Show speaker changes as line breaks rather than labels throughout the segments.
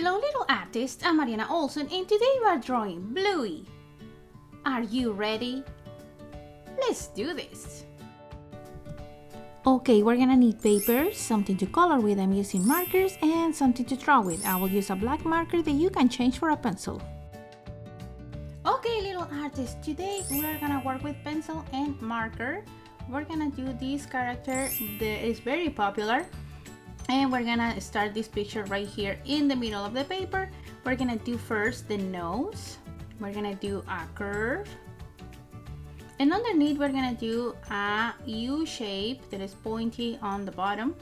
Hello little artists, I'm Mariana Olson and today we are drawing Bluey. Are you ready? Let's do this! Okay, we're gonna need paper, something to color with. I'm using markers and something to draw with. I will use a black marker that you can change for a pencil. Okay little artists, today we are gonna work with pencil and marker. We're gonna do this character that is very popular. And we're gonna start this picture right here in the middle of the paper. We're gonna do first the nose. We're gonna do a curve. And underneath we're gonna do a U shape that is pointy on the bottom.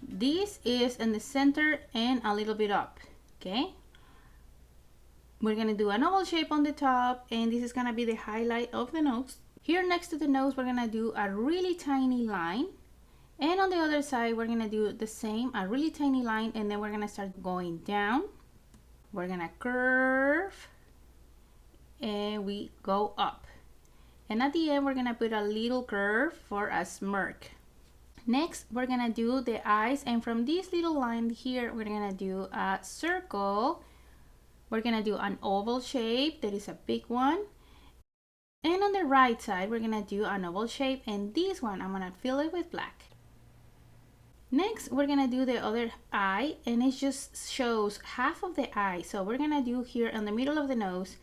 This is in the center and a little bit up, okay? We're gonna do an oval shape on the top, and this is gonna be the highlight of the nose. Here next to the nose, we're gonna do a really tiny line. And on the other side, we're gonna do the same, a really tiny line, and then we're gonna start going down. We're gonna curve, and we go up. And at the end, we're gonna put a little curve for a smirk. Next, we're gonna do the eyes, and from this little line here, we're gonna do a circle. We're gonna do an oval shape, that is a big one. And on the right side, we're gonna do an oval shape, and this one, I'm gonna fill it with black. Next, we're gonna do the other eye, and it just shows half of the eye. So we're gonna do here in the middle of the nose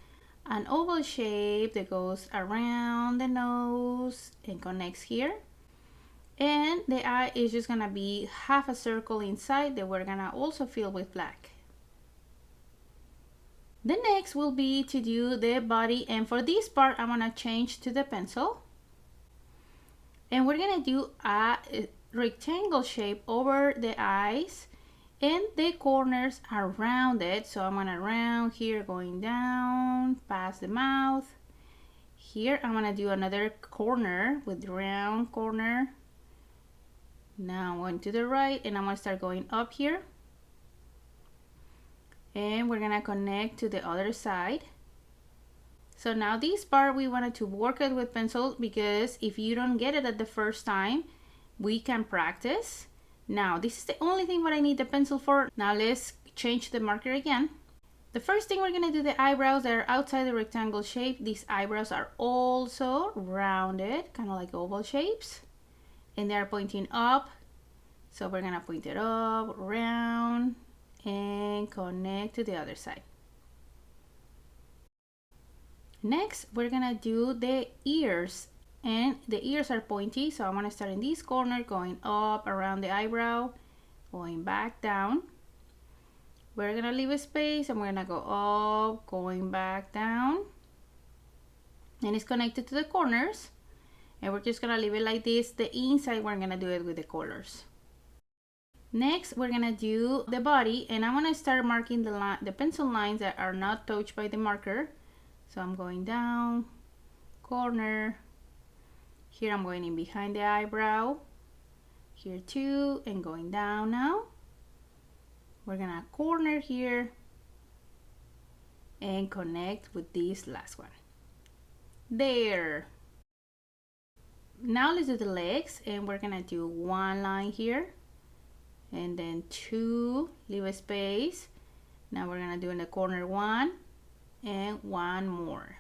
an oval shape that goes around the nose and connects here. And the eye is just gonna be half a circle inside that we're gonna also fill with black. The next will be to do the body, and for this part I'm gonna change to the pencil. And we're gonna do a rectangle shape over the eyes, and the corners are rounded, so I'm gonna round here going down past the mouth. Here I'm gonna do another corner with round corner. Now I'm going to the right, and I'm gonna start going up here, and we're gonna connect to the other side. So now this part we wanted to work it with pencil, because if you don't get it at the first time, we can practice. Now this is the only thing what I need the pencil for. Now let's change the marker again. The first thing we're gonna do the eyebrows that are outside the rectangle shape. These eyebrows are also rounded, kind of like oval shapes, and they're pointing up. So we're gonna point it up, round, and connect to the other side. Next, we're gonna do the ears. And the ears are pointy, so I want to start in this corner, going up around the eyebrow, going back down. We're gonna leave a space, and we're gonna go up, going back down, and it's connected to the corners. And we're just gonna leave it like this. The inside, we're gonna do it with the colors. Next, we're gonna do the body, and I'm gonna start marking the pencil lines that are not touched by the marker. So I'm going down, corner. Here I'm going in behind the eyebrow, here too, and going down now. We're gonna corner here and connect with this last one. There. Now let's do the legs, and we're gonna do one line here, and then two, leave a space. Now we're gonna do in the corner one, and one more.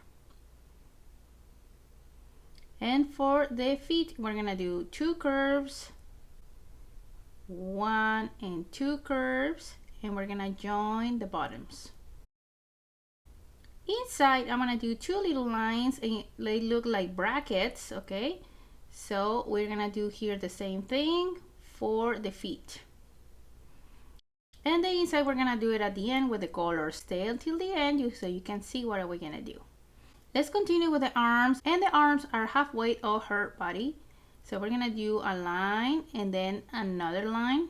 And for the feet, we're gonna do two curves, one and two curves, and we're gonna join the bottoms. Inside, I'm gonna do two little lines, and they look like brackets, okay? So we're gonna do here the same thing for the feet. And the inside, we're gonna do it at the end with the colors. Stay until the end so you can see what we're gonna do. Let's continue with the arms, and the arms are halfway of her body. So we're gonna do a line and then another line.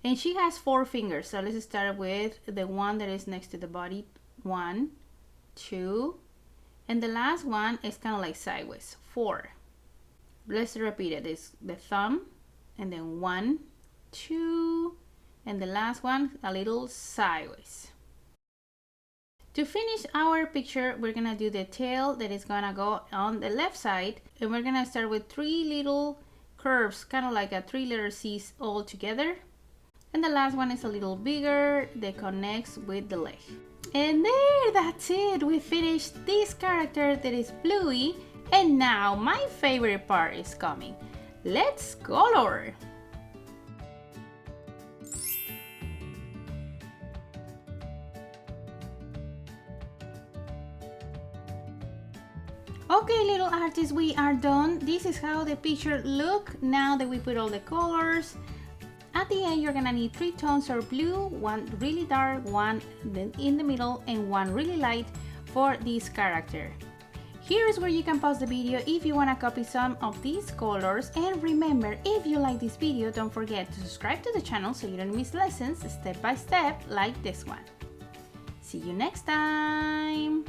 And she has 4 fingers, so let's start with the one that is next to the body. 1, 2, and the last one is kind of like sideways. 4. Let's repeat it. It's the thumb, and then 1, 2, and the last one a little sideways. To finish our picture, we're gonna do the tail that is gonna go on the left side, and we're gonna start with 3 little curves, kind of like a 3-letter C's all together. And the last one is a little bigger that connects with the leg. And there, that's it. We finished this character that is bluey. And now my favorite part is coming. Let's color. Okay, little artists, we are done. This is how the picture look now that we put all the colors. At the end, you're gonna need 3 tones of blue, one really dark, one in the middle, and one really light for this character. Here is where you can pause the video if you wanna copy some of these colors. And remember, if you like this video, don't forget to subscribe to the channel so you don't miss lessons step by step like this one. See you next time!